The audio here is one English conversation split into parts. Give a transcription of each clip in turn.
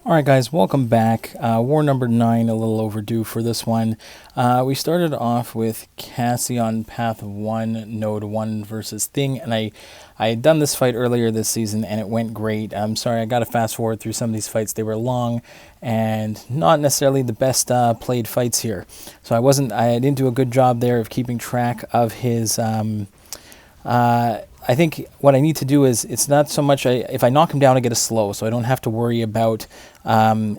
Alright guys, welcome back. War number 9, a little overdue for this one. We started off with Cassie on path 1, node 1 versus Thing, and I had done this fight earlier this season and it went great. I'm sorry, I got to fast forward through some of these fights. They were long and not necessarily the best played fights here. So I didn't do a good job there of keeping track of his I think what I need to do is, it's not so much, if I knock him down, I get a slow, so I don't have to worry about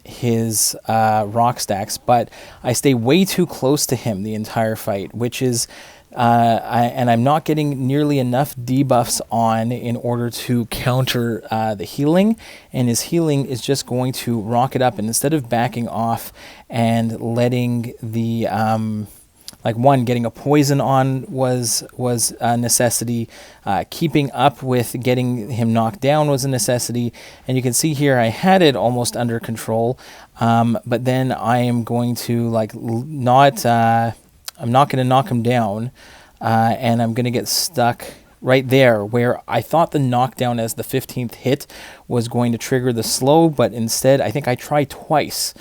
his rock stacks, but I stay way too close to him the entire fight, which is, and I'm not getting nearly enough debuffs on in order to counter the healing, and his healing is just going to rocket up, and instead of backing off and letting the... like one, getting a poison on was a necessity. Keeping up with getting him knocked down was a necessity. And you can see here I had it almost under control, but then I am going to I'm not going to knock him down, and I'm going to get stuck right there where I thought the knockdown as the 15th hit was going to trigger the slow, but instead I think I tried twice,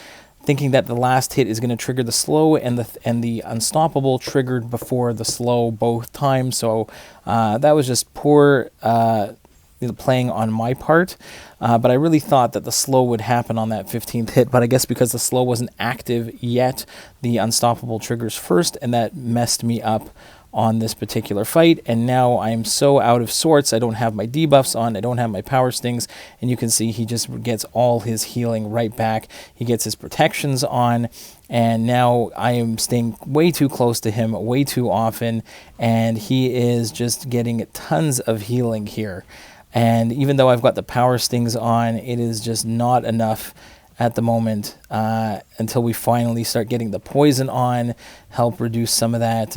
thinking that the last hit is going to trigger the slow, and the unstoppable triggered before the slow both times. So that was just poor playing on my part. But I really thought that the slow would happen on that 15th hit. But I guess because the slow wasn't active yet, the unstoppable triggers first, and that messed me up on this particular fight, and now I'm so out of sorts. I don't have my debuffs on, I don't have my power stings, and you can see he just gets all his healing right back. He gets his protections on, and now I am staying way too close to him way too often, and he is just getting tons of healing here. And even though I've got the power stings on, it is just not enough at the moment until we finally start getting the poison on, help reduce some of that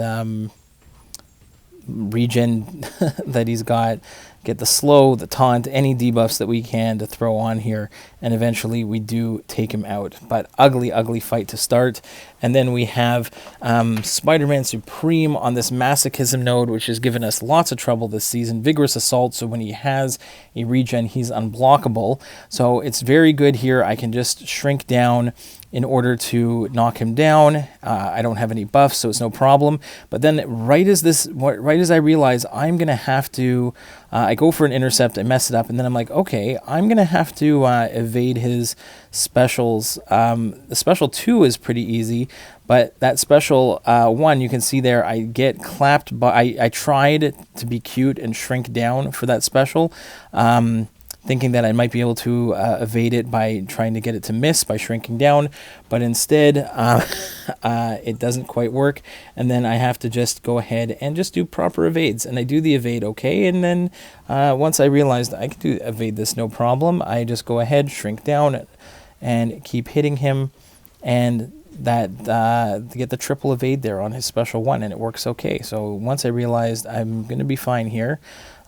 regen that he's got, get the slow, the taunt, any debuffs that we can to throw on here, and eventually we do take him out. But ugly fight to start. And then we have SpiderMan Supreme on this Masochism node, which has given us lots of trouble this season. Vigorous Assault, so when he has a regen, he's unblockable. So it's very good here. I can just shrink down in order to knock him down. I don't have any buffs, so it's no problem. But then right as I realize I'm going to have to, I go for an intercept, I mess it up, and then I'm like, okay, I'm going to have to evade his specials. The special 2 is pretty easy, but that special 1, you can see there, I get clapped by, I tried to be cute and shrink down for that special, thinking that I might be able to evade it by trying to get it to miss by shrinking down, but instead it doesn't quite work, and then I have to just go ahead and just do proper evades, and I do the evade okay, and then once I realized I could evade this no problem, I just go ahead, shrink down, and keep hitting him, and that get the triple evade there on his special 1, and it works okay. So once I realized I'm going to be fine here,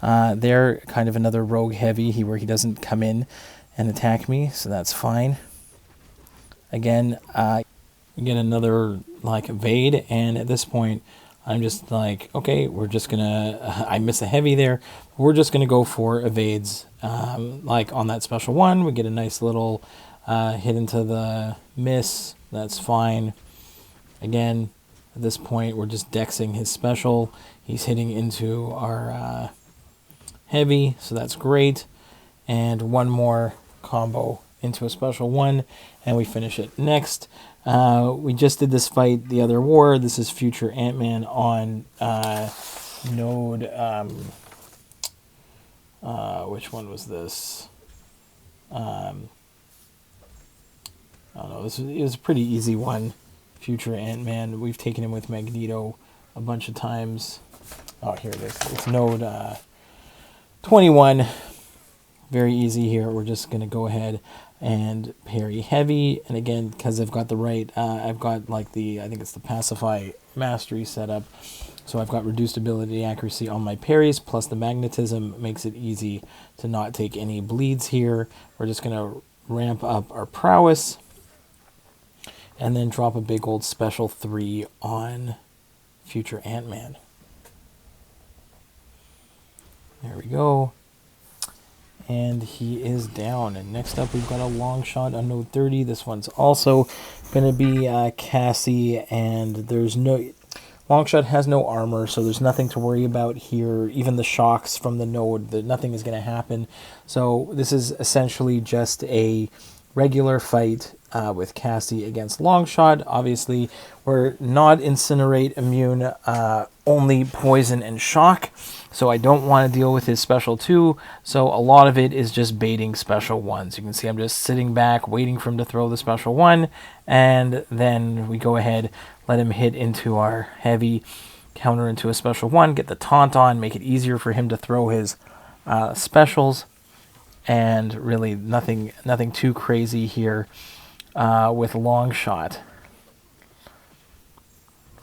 they're kind of another rogue heavy where he doesn't come in and attack me, so that's fine. Again, get another evade, and at this point I'm just like, okay, we're just gonna I miss a heavy there, we're just gonna go for evades. Like on that special 1, we get a nice little hit into the miss, that's fine. Again, at this point we're just dexing his special, he's hitting into our heavy, so that's great, and one more combo into a special 1, and we finish it. Next, we just did this fight the other war. This is future Antman on node, which one was this? I don't know, this is a pretty easy one. Future Antman, we've taken him with Magneto a bunch of times. Oh, here it is. It's node 21. Very easy here. We're just going to go ahead and parry heavy. And again, because I've got the right, I've got I think it's the Pacify Mastery setup. So I've got reduced ability accuracy on my parries, plus the magnetism makes it easy to not take any bleeds here. We're just going to ramp up our prowess, and then drop a big old special 3 on future Antman. There we go. and he is down. And next up, we've got a long shot on node 30. This one's also going to be Cassie, and there's no... Longshot has no armor, so there's nothing to worry about here. Even the shocks from the node, nothing is going to happen. So this is essentially just a regular fight with Cassie against Longshot. Obviously, we're not Incinerate immune, only poison and shock. So I don't want to deal with his special 2. So a lot of it is just baiting special 1s. You can see I'm just sitting back, waiting for him to throw the special 1. And then we go ahead, let him hit into our heavy, counter into a special 1, get the taunt on, make it easier for him to throw his specials. And really nothing too crazy here with Longshot.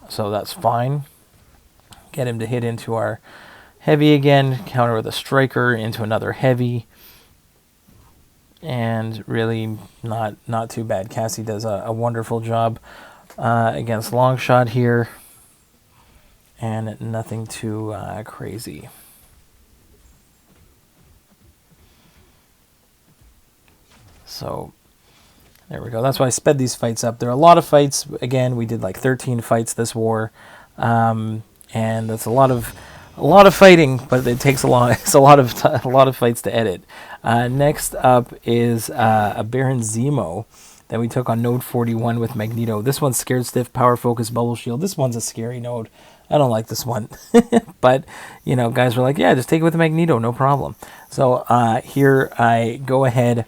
So that's fine. Get him to hit into our heavy again, counter with a striker into another heavy. And really not too bad. Cassie does a wonderful job against Longshot here. And nothing too crazy. So there we go. That's why I sped these fights up. There are a lot of fights. Again, we did like 13 fights this war, and that's a lot of fighting, but it takes it's a lot of fights to edit. Next up is a Baron Zemo that we took on node 41 with Magneto. This one's Scared Stiff, Power Focus, Bubble Shield. This one's a scary node. I don't like this one. But, you know, guys were like, yeah, just take it with Magneto, no problem. So here I go ahead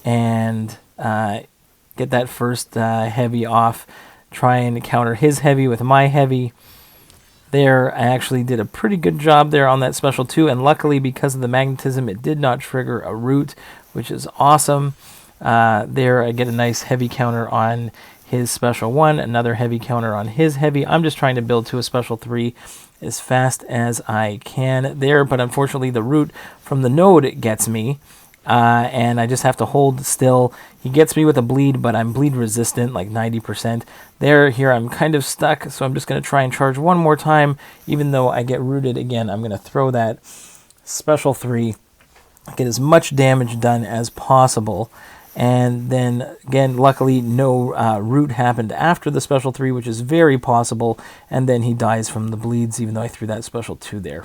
and get that first heavy off, try and counter his heavy with my heavy. There, I actually did a pretty good job there on that special 2, and luckily because of the magnetism, it did not trigger a root, which is awesome. There, I get a nice heavy counter on his special 1, another heavy counter on his heavy. I'm just trying to build to a special 3 as fast as I can there, but unfortunately the root from the node gets me. And I just have to hold still. He gets me with a bleed, but I'm bleed resistant, like 90%. Here I'm kind of stuck, so I'm just going to try and charge one more time. Even though I get rooted again, I'm going to throw that special 3, get as much damage done as possible. And then, again, luckily no root happened after the special 3, which is very possible. And then he dies from the bleeds, even though I threw that special 2 there.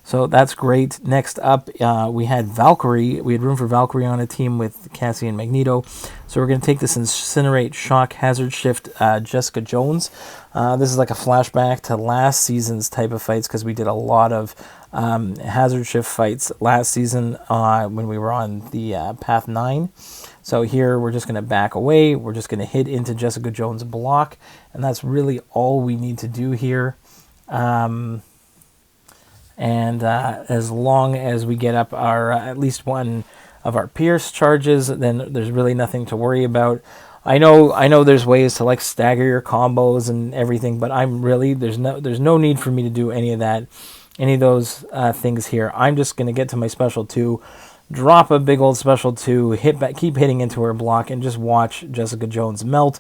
So that's great. Next up, we had Valkyrie. We had room for Valkyrie on a team with Cassie and Magneto. So we're going to take this Incinerate, Shock, Hazard Shift, Jessica Jones. This is like a flashback to last season's type of fights because we did a lot of Hazard Shift fights last season when we were on the Path 9. So here we're just going to back away. We're just going to hit into Jessica Jones' block. And that's really all we need to do here. And as long as we get up our at least one of our Pierce charges, then there's really nothing to worry about. I know there's ways to like stagger your combos and everything, but there's no need for me to do any of that, any of those things here. I'm just gonna get to my special 2, drop a big old special 2, hit back, keep hitting into her block, and just watch Jessica Jones melt.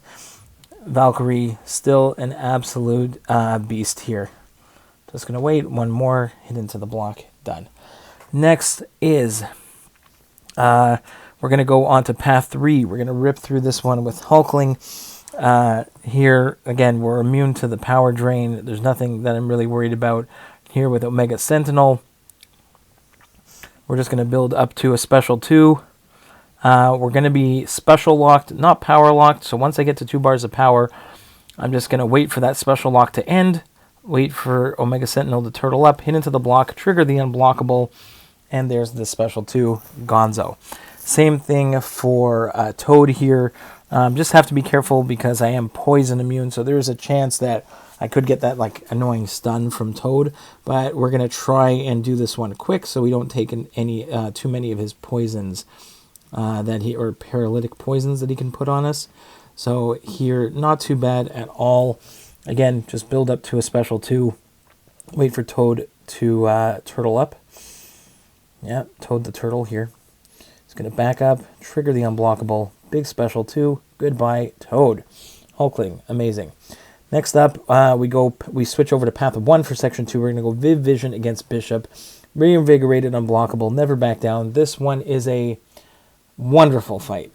Valkyrie still an absolute beast here. Just going to wait, one more, hit into the block, done. Next is, we're going to go on to Path 3. We're going to rip through this one with Hulkling. Here, again, we're immune to the power drain. There's nothing that I'm really worried about here with Omega Sentinel. We're just going to build up to a special 2. We're going to be special locked, not power locked. So once I get to 2 bars of power, I'm just going to wait for that special lock to end. Wait for Omega Sentinel to turtle up, hit into the block, trigger the unblockable, and there's the special 2, Gonzo. Same thing for Toad here. Just have to be careful because I am poison immune, so there's a chance that I could get that like annoying stun from Toad, but we're going to try and do this one quick so we don't take too many of his poisons or paralytic poisons that he can put on us. So here, not too bad at all. Again, just build up to a special 2. Wait for Toad to turtle up. Yeah, Toad the turtle here. It's going to back up, trigger the unblockable. Big special 2. Goodbye, Toad. Hulkling, amazing. Next up, we switch over to Path 1 for Section 2. We're going to go Viv Vision against Bishop. reinvigorated, unblockable, never back down. This one is a wonderful fight.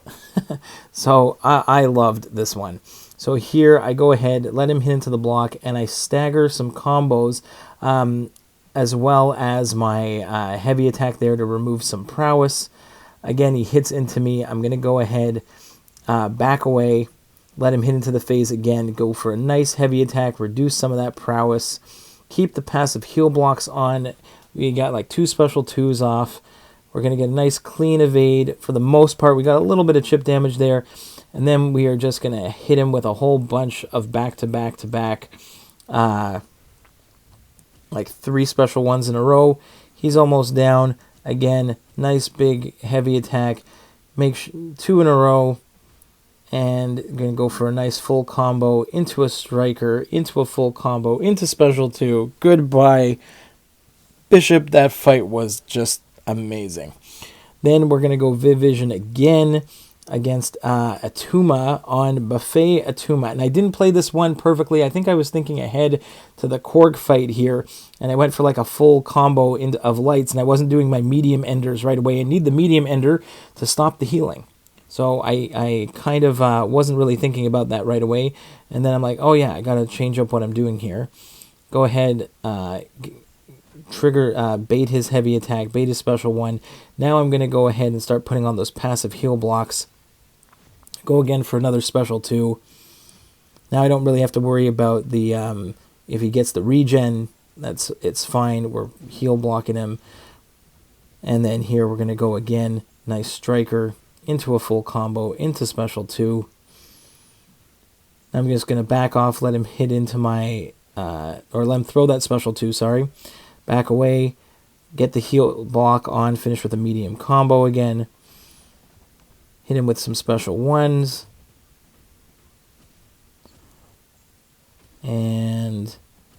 So I loved this one. So here I go ahead, let him hit into the block, and I stagger some combos, as well as my heavy attack there to remove some prowess. Again, he hits into me. I'm going to go ahead, back away, let him hit into the phase again, go for a nice heavy attack, reduce some of that prowess, keep the passive heal blocks on. We got like 2 special 2s off. We're going to get a nice clean evade. For the most part, we got a little bit of chip damage there. And then we are just going to hit him with a whole bunch of back-to-back-to-back, like 3 special 1s in a row. He's almost down. Again, nice big heavy attack. Make 2 in a row. And going to go for a nice full combo into a striker, into a full combo, into special 2. Goodbye, Bishop. That fight was just amazing. Then we're going to go Viv Vision again against Atuma on Buffet Atuma. And I didn't play this one perfectly. I think I was thinking ahead to the Korg fight here, and I went for like a full combo of lights, and I wasn't doing my medium enders right away. I need the medium ender to stop the healing. So I kind of wasn't really thinking about that right away. And then I'm like, oh yeah, I got to change up what I'm doing here. Go ahead, trigger, bait his heavy attack, bait his special 1. Now I'm going to go ahead and start putting on those passive heal blocks. Go again for another special 2. Now I don't really have to worry about the if he gets the regen, it's fine. We're heal blocking him. And then here we're going to go again. Nice striker into a full combo, into special 2. I'm just going to back off, let him hit into my, or let him throw that special 2, sorry. Back away, get the heal block on, finish with a medium combo again. Hit him with some special 1s. And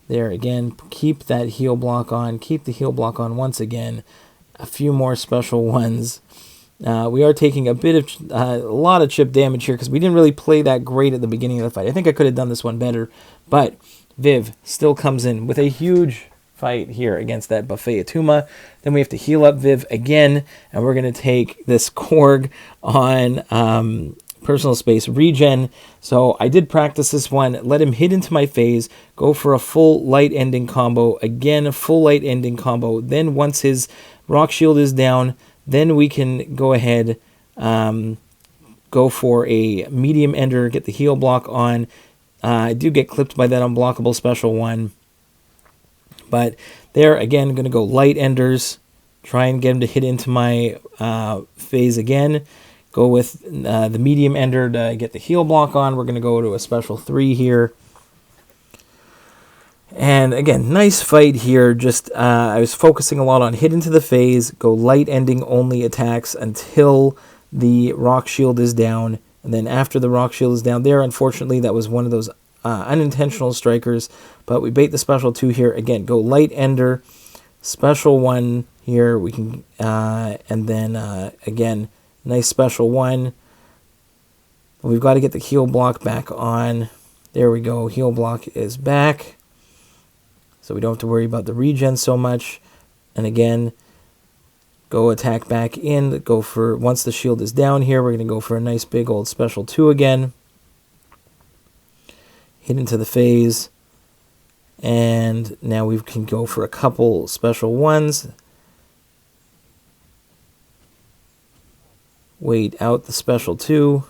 there again, keep that heal block on, keep the heal block on once again. A few more special 1s. We are taking a lot of chip damage here because we didn't really play that great at the beginning of the fight. I think I could have done this one better, but Viv still comes in with a huge fight here against that Buffet Atuma. Then we have to heal up Viv again, and we're going to take this Korg on personal space regen. So I did practice this one, let him hit into my phase, go for a full light ending combo, again a full light ending combo. Then once his rock shield is down, then we can go ahead, go for a medium ender, get the heal block on. I do get clipped by that unblockable special 1. But there, again, I'm going to go light enders, try and get him to hit into my phase again. Go with the medium ender to get the heal block on. We're going to go to a special 3 here. And again, nice fight here. Just I was focusing a lot on hit into the phase, go light ending only attacks until the rock shield is down. And then after the rock shield is down there, unfortunately, that was one of those unintentional strikers. But we bait the special 2 here. Again, go light ender, special 1 here. We can, and then again, nice special 1. We've got to get the heal block back on. There we go. Heal block is back. So we don't have to worry about the regen so much. And again, go attack back in. Go for, once the shield is down here, we're going to go for a nice big old special 2 again. Hit into the phase. And now we can go for a couple special 1s. Wait out the special 2.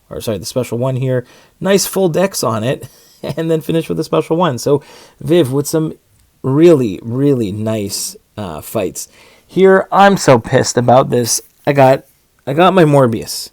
Or sorry, the special 1 here. Nice full dex on it. And then finish with a special 1. So Viv with some really, really nice fights. Here, I'm so pissed about this. I got my Morbius.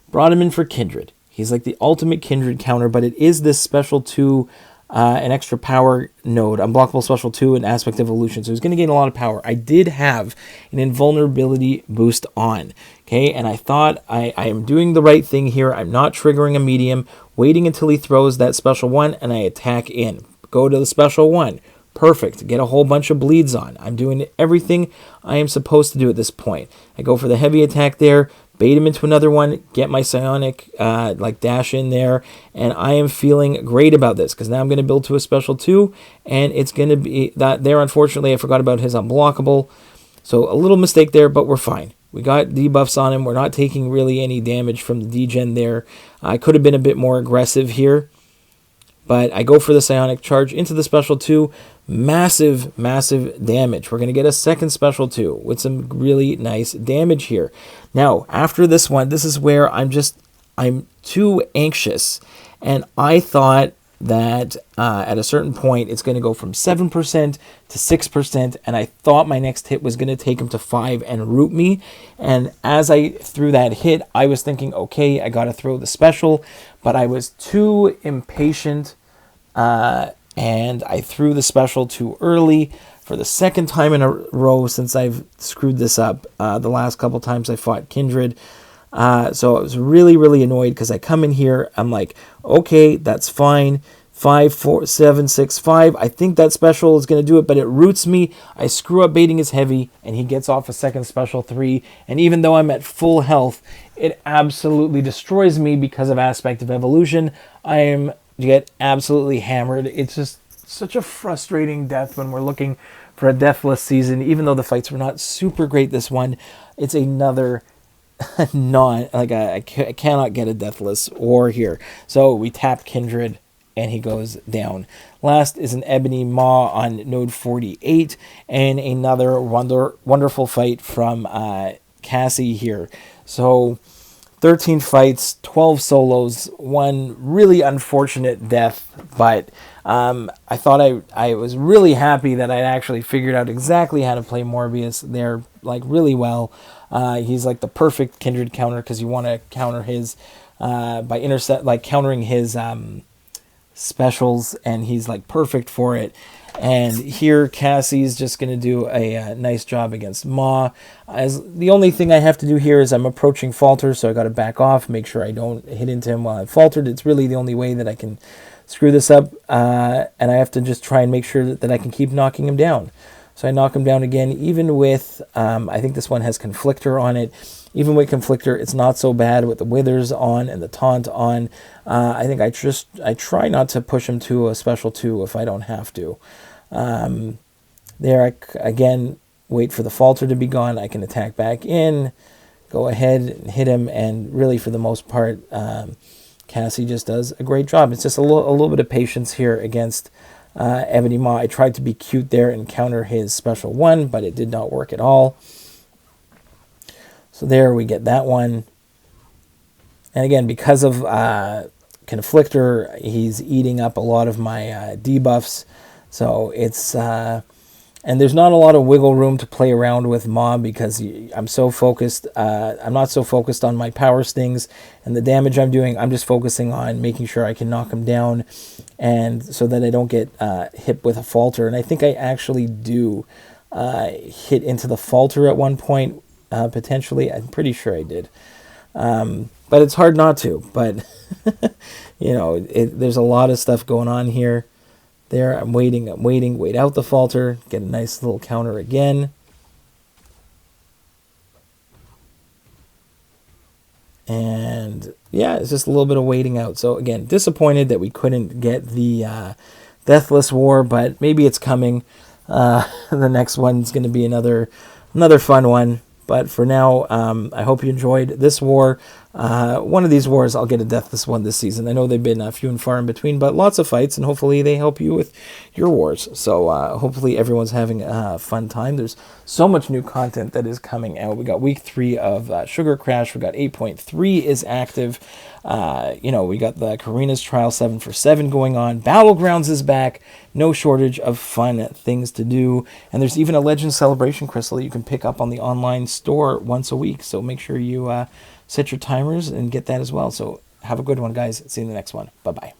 Brought him in for Kindred. He's like the ultimate Kindred counter, but it is this special 2, an extra power node, unblockable special 2, and aspect evolution. So he's going to gain a lot of power. I did have an invulnerability boost on. Okay, and I thought I am doing the right thing here. I'm not triggering a medium, waiting until he throws that special 1, and I attack in. Go to the special 1. Perfect. Get a whole bunch of bleeds on. I'm doing everything I am supposed to do at this point. I go for the heavy attack there, bait him into another one, get my psionic like dash in there, and I am feeling great about this because now I'm going to build to a special 2, and it's going to be that there. Unfortunately, I forgot about his unblockable, so a little mistake there, but we're fine. We got debuffs on him. We're not taking really any damage from the degen there. I could have been a bit more aggressive here, but I go for the psionic charge into the special 2. Massive, massive damage. We're going to get a second special 2 with some really nice damage here. Now, after this one, this is where I'm too anxious. And I thought that at a certain point, it's going to go from 7% to 6%. And I thought my next hit was going to take him to 5 and root me. And as I threw that hit, I was thinking, okay, I got to throw the special. But I was too impatient. And I threw the special too early for the second time in a row since I've screwed this up. The last couple times I fought Kindred. So I was really, really annoyed because I come in here. I'm like, okay, that's fine. 5, 4, 7, 6, 5. I think that special is going to do it, but it roots me. I screw up baiting his heavy, and he gets off a second special 3. And even though I'm at full health, it absolutely destroys me because of Aspect of Evolution. I am... get absolutely hammered. It's just such a frustrating death when we're looking for a deathless season. Even though the fights were not super great this one, it's another I cannot get a deathless war here. So we tap Kindred and he goes down. Last is an Ebony Maw on node 48 and another wonderful fight from Cassie here. So 13 fights, 12 solos, one really unfortunate death, but I thought I was really happy that I'd actually figured out exactly how to play Morbius there, like, really well. He's like the perfect Kindred counter because you want to counter his by countering his specials, and he's like perfect for it. And here Cassie's just going to do a nice job against Maw. As the only thing I have to do here is I'm approaching Falter, so I got to back off, make sure I don't hit into him while I'm faltered. It's really the only way that I can screw this up, and I have to just try and make sure that I can keep knocking him down. So I knock him down again, even with, I think this one has Conflictor on it. Even with Conflictor, it's not so bad with the Withers on and the Taunt on. I think I try not to push him to a special 2 if I don't have to. There, again, wait for the Falter to be gone. I can attack back in, go ahead and hit him, and really for the most part, Cassie just does a great job. It's just a little bit of patience here against Ebony Maw. I tried to be cute there and counter his special 1, but it did not work at all. So there we get that one. And again, because of Conflictor, he's eating up a lot of my debuffs. So it's... and there's not a lot of wiggle room to play around with Maw because I'm so focused. I'm not so focused on my power stings and the damage I'm doing. I'm just focusing on making sure I can knock him down, and so that I don't get hit with a Falter. And I think I actually do hit into the Falter at one point, potentially. I'm pretty sure I did. But it's hard not to. But, you know, there's a lot of stuff going on here. There, I'm waiting, wait out the Falter, get a nice little counter again. And yeah, it's just a little bit of waiting out. So again, disappointed that we couldn't get the Deathless War, but maybe it's coming. The next one's going to be another fun one. But for now, I hope you enjoyed this war. One of these wars, I'll get a deathless one this season. I know they've been few and far in between, but lots of fights, and hopefully they help you with your wars. So hopefully everyone's having a fun time. There's so much new content that is coming out. We got week 3 of Sugar Crash. We got 8.3 is active. You know, we got the Karina's Trial 7 for 7 going on. Battlegrounds is back. No shortage of fun things to do. And there's even a Legend Celebration Crystal that you can pick up on the online store once a week. So make sure you set your timers and get that as well. So have a good one, guys. See you in the next one. Bye-bye.